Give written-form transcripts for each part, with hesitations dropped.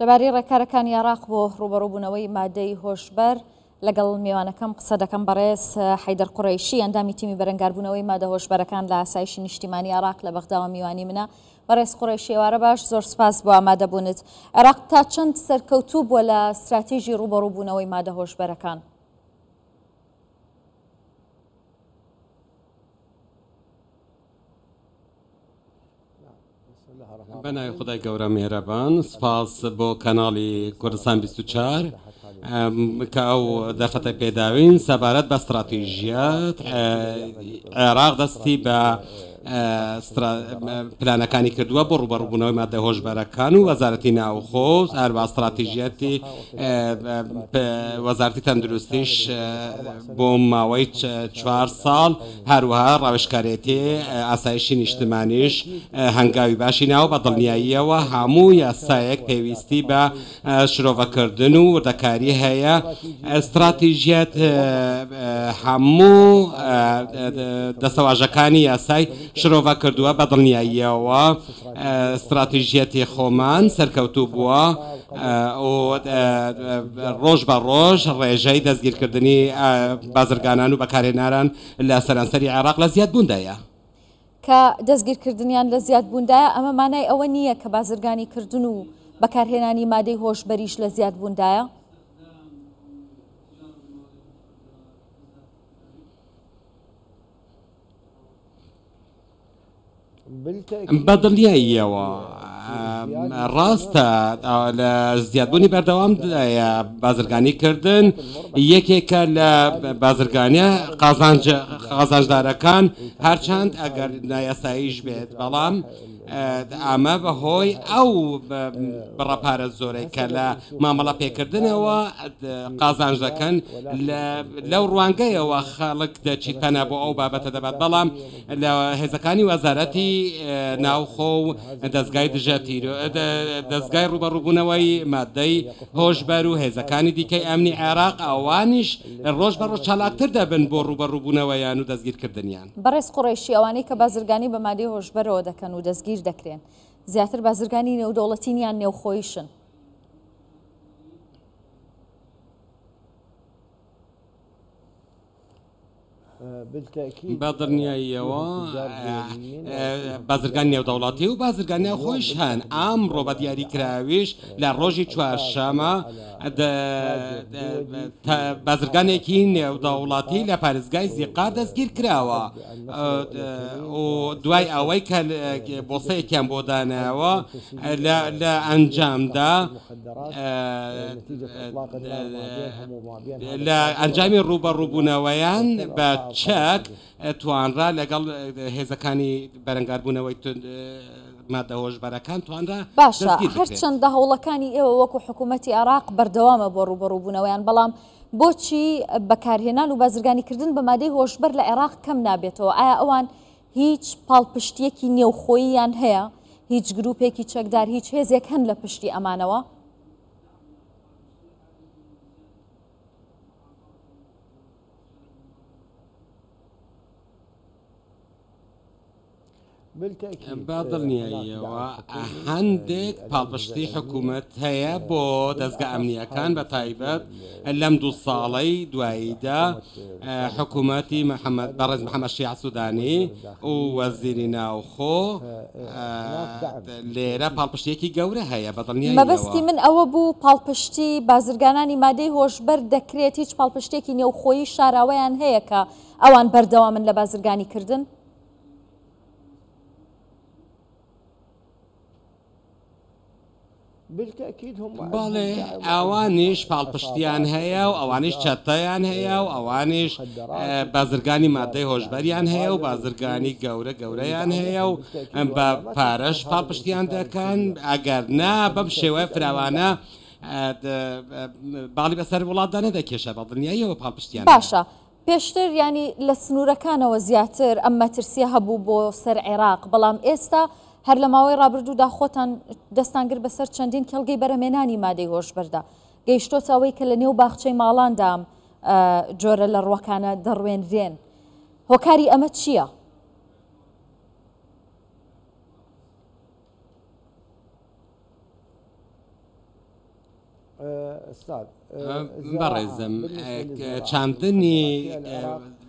لەبارەی ڕێکارەکانی عێراق بۆ ڕوبەڕووبوونەوەی مادەی هۆشبەر لەگەڵ میوانەکەم قسە دەکەم بەڕێز حەیدەر قوڕیشی ئەندامی تیمی بەرەنگاربوونەوەی مادە هۆشبەرەکان لە ئاسایشی نیشتیمانی عێراق لە بەغداوە میوانی منە. بەڕێز قوڕیشی ئێوارە باش، زۆر سپاس بۆ ئامادەبوونت. عێراق تا چەند سەرکەوتوو بووە لە استراتیژی ڕوبەڕووبوونەوەی مادە هۆشبەرەکان؟ بەناوی خدای گەورە میهرەبان، سپاس بۆ کەناڵی کوردستان 24 کە ئەو دەفەتە پێداوین سەبارەت بە استراتیژیات عێراق دەستی بە پلانەکانی کردووە بۆ ڕوبەڕووبوونەوەی مادە هۆشبەرەکان و وەزارەتی ناوخۆ هەر بە استراتیژیەتی وەزارەتی تەندروستیش بۆ ماوەی 4 ساڵ، هەروەها ڕاوێژکارێتی ئاسایشی نیشتمانیش هەنگاوی باشی ناوە بە دڵنیاییەوە هەموو یاسایەک پێویستی بە شرۆڤەکردن و وردەکاری هەیە. استراتیژیەت هەموو دەسەواژەکانی یاسای شرۆڤە کردووە بە دڵنیاییەوە. استراتیژیەتی خۆمان سەرکەوتوو بووە و ڕۆژ بە ڕۆژ ڕێژەی دەستگیرکردنی بازرگانان و بەکارهێنەران لە سەرانسەری عێراق لە زیادبووندایە. کە دەستگیرکردنیان لە زیادبووندایە ئەمە مانای ئەوە نییە کە بازرگانی کردن و بەکارهێنانی مادەی هۆشبەریش لە زیادبووندایە؟ بەدڵنیاییەوە ڕاستە لە زیادبوونی بەردەوامدایە بازرگانی کردن یەکێکە لە بازرگانیە قازانجدارەکان هەرچەند ئەگەر نایاساییش بێت، بەڵام ئەمە بەهۆی ئەو بڕەپارە زۆرەی کە لە مامەڵە پێکردنەوە قازانج دەکەن لەو ڕوانگەیەوە خەڵک دەچیت پەنا بۆ ئەو بابەتە دەبات. بەڵام لە هێزەکانی وەزارەتی ناوخۆ و دەستگای دەستگای ڕوبەڕووبوونەوەی مادەی هۆشبەر و هێزەکانی دیکەی ئەمنی عێراق ئەوانیش ڕۆژ بە ڕۆژ چالاکتر دەبن بۆ ڕوبەڕووبوونەوەیان و دەستگیرکردنیان. بەڕێز قوڕیشی، ئەوانەی کە بازرگانی بە مادەی هۆشبەرەوە دەکەن و دەستگیر دەکرێن زیاتر بازرگانی نێودەوڵەتینیان نێوخۆیشن. بە دڵنیاییەوە بازرگانی نێودەوڵەتی و بازرگانی خۆیش هەن. ئەمڕۆ بە دیاریکراویش لە ڕۆژی چوارشەمە بازرگانێکی نێودەوڵەتی لە پارێزگای زیقار دەستگیر کراوە و دوای ئەوەی کە بۆسەیەکیان بۆ داناوە لە ئەنجامدا لە ئەنجامی ڕوبەڕووبوونەوەیان بە چەک توانرا لەگەڵ هێزەکانی بەرەنگاربوونەوەی مادە هۆشبەرەکان توانرا. باشە، هەرچەندە هەوڵەکانی ئێوە وەکو حکوومەتی عێراق بەردەوامە بۆ ڕوبەڕووبوونەوەیان، بەڵام بۆچی بەکارهێنان و بازرگانیکردن بە مادەی هۆشبەر لە عێراق کەم نابێتەوە؟ ئایا ئەوان هیچ پاڵپشتیەکی نێوخۆییان هەیە؟ هیچ گروپێکی چەکدار، هیچ هێزێک هەن لە پشتی ئەمانەوە؟ بەدڵنیاییەوە هەندێک پاڵپشتی حکوومەت هەیە بۆ دەستگا ئەمنیەکان بە تایبەت لەم 2 ساڵەی دواییدا حکوومەتی بەڕێز محەممەد شیع سوودانی و وەزیری ناوخۆ لێرە پاڵپشتێکی گەورە هەیە. بەدڵنیاییەوە مەبەستی من ئەوە بوو پاڵپشتی بازرگانانی مادەی هۆشبەر دەکرێت هیچ پاڵپشتێکی نێوخۆیی شاراوەیان هەیە کە ئەوان بەردەوامن لە بازرگانی کردن؟ بەڵێ ئەوانیش پاڵپشتیان هەیە و ئەوانیش چەتەیان هەیە و ئەوانیش بازرگانی مادەی هۆشبەریان هەیە و بازرگانی گەورەیان هەیە و بە پارەش پاڵپشتیان دەکەن. ئەگەر نا بەم شێوەیە فراوانە باڵی بەسەر وڵاتدا نەدەکێشە. بەدڵنیاییەوە پاڵپشتیان باشە. پێشتر ینی لە سنوورەکانەوە زیاتر ئەم مەترسیە هەبوو بۆ سەر عێراق، بەڵام ئێستا هەر لە ماوەی ڕابردوودا خۆتان دەستانگر بەسەر چەندین کەڵگەی بەرەمێنانی مادەی هۆشبەردا گەیشتۆتە ئەوەی کە لە نێو باخچەی ماڵاندام جۆرە لە ڕوەکانە دەڕوێنرێن. هۆکاری ئەمە چییە؟ بەڕێزم چاندنی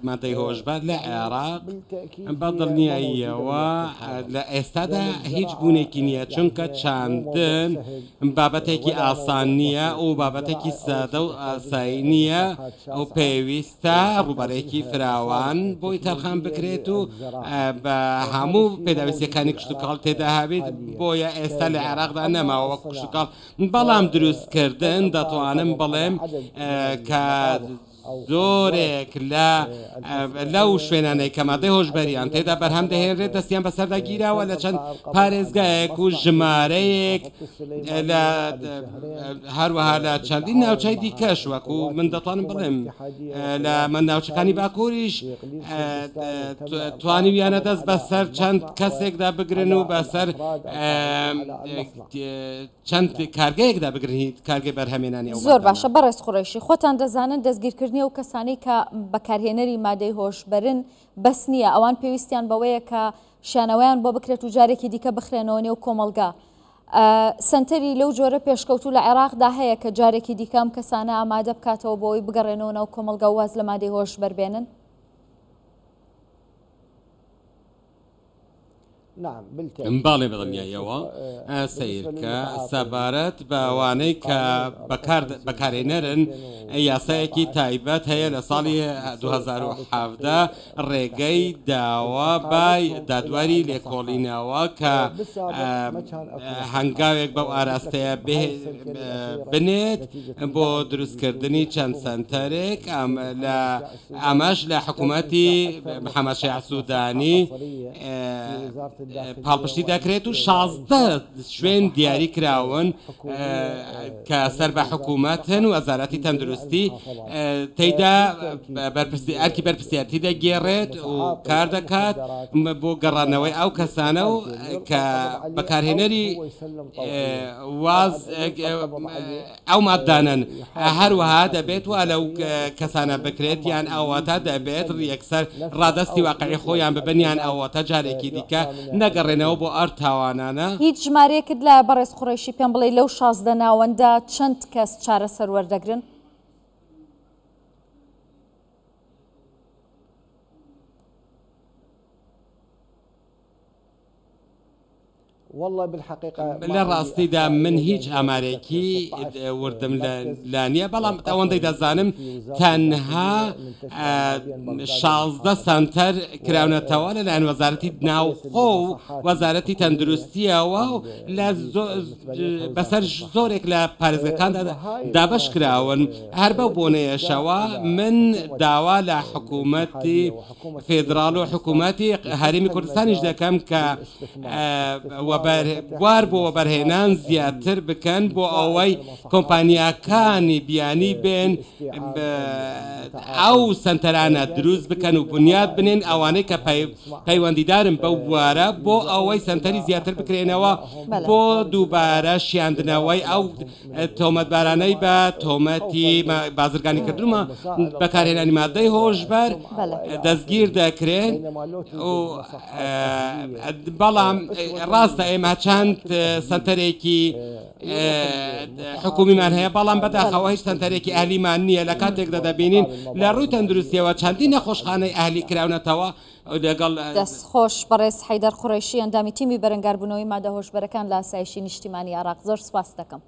مادەی هۆشبەر لە عێراق بەدڵنیاییەوە لە ئێستادا هیچ بوونێکی نییە، چونکە چاندن بابەتێکی ئاسان نییە و بابەتێکی سادە و ئاسایی نییە و پێویستە ڕوبەرێکی فراوان بۆی تەرخان بکرێت و بە هەموو پێداویستیەکانی کشتتوکاڵ تێدا هەبێت. بۆیە ئێستا لە عێراقدا نەماوە کشتتوکاڵ، بەڵام دروستکردن دەتوانم بڵێم کە زۆرێک لەو شوێنانەی کە مادەی هۆشبەریان تێدا بەرهەم دەهێنرێت دەستیان بەسەرداگیراوە لە چەند پارێزگایەک و ژمارەیەک هەروەها لە چەندین ناوچەی دیکەش وەکو من دەتوانم بڵێم لە من ناوچەکانی باکووریش توانیویانە دەست بەسەر چەند کەسێکدا بگرن و بەسەر چەند کارگەیەکدا بگرن کارگەی بەرهەمێنانی. زۆر باشە بەڕێز قوڕیشی، خۆتان دەزانن دەستگیرکردنی و کەسانی کە بەکارهێنەری مادەی هۆشبەرن بەس نییە، ئەوان پێویستیان بەوەیە کە شانەوەیان بۆ بکرێت و جارێکی دیکە بخرێنەوە نێو کۆمەلگا. سنتەری لەو جۆرە پێشکەوتو لە عێراقدا هەیە کە جارێکی دیکەم کەسانە ئامادە بکاتەوە بۆی بگەڕێنەوە ناو کۆمەلگا و واز لە مادەی هۆشبەر بێنن؟ باڵێ بەڵنیایەوە سیرکە سەبارەت بە ئەوانەی کە بەکارهێنەرن یاسایەکی تایبەت هەیە لە ساڵی 2017 ڕێگەی داوا بای دادواری لێکۆڵینەوە کە هەنگاوێک بەو ئاراستەیە بنێت بۆ دروستکردنی چەند سنتەرێک ئەمەش لە حکوومەتی محەممەد شیع سوودانی پاڵپشتی دەکرێت و 16 شوێن دیاری کراون کە سەر بە حکوومەتن و وەزارەتی تەندروستی تێیدا ئەرکی بەرپرسیارەتی دەگێڕێت و کار دەکات بۆ گەڕانەوەی ئەو کەسانە و کە بەکارهێنەری واز ئەو ماددانن هەروەها دەبێت و لەو کەسانە بکرێت یان ئەوەتە دەبێت یەکسەر ڕادستی واقعی خۆیان ببنیان ئەوەتە جارێکی دیکە نەگەڕێنەوە بۆ ئەر تاوانانە. هیچ ژمارەیەکت لە بەڕێز قوڕیشی پێم بڵێ لەو 16 ناوەندا چەند کەس چارەسەر وەردەگرن؟ لە ڕاستیدا من هیچ ئامارێکی وردم لانیە، بەڵام ئەوەندەی دەزانم تەنها 16 سنتەر کراونەتەوە لەلایەن وەزارەتی ناوخۆ و وەزارەتی تەندروستیەوە و بەسەر زۆرێک لە پارێزگەکاندا دابەش کراون. هەر بەو بۆنەیەشەوە من داوا لە حکوومەتی فێدراڵ و حکوومەتی هەرێمی کوردستانیش دەکەم کە بوار بۆ وەبەرهێنان زیاتر بکەن بۆ ئەوەی کۆمپانیاکانی بیانی بێن ئەو سنتەرانە دروست بکەن و بنیاد بنێن ئەوانەی کە پەیوەندیدارن بەو بوارە بۆ ئەوەی سنتەری زیاتر بکرێنەوە بۆ دووبارە شیاندنەوەی ئەو تۆمەتبارانەی بە تۆمەتی بازرگانی کردومە بەکارهێنانی مادەی هۆشبەر دەستگیر دەکرێن. بەڵام ڕاستە ئێمە چەند سنتەرێکی حکومیمان هەیە، بەڵام بەداخەوە هیچ سنتەرێکی ئەهلیمان نییە. لە کاتێکدا دەبینین لە ڕووی تەندروستیەوە چەندین نەخۆشخانەی ئەهلی کراونەتەوە لەگەڵ دەستخۆش. بەڕێز حەیدەر قوڕیشی ئەندامی تیمی بەرەنگاربوونەوەی مادە هۆشبەرەکان لە ئاسایشی نیشتیمانی عێراق، زۆر سوپاس دەکەم.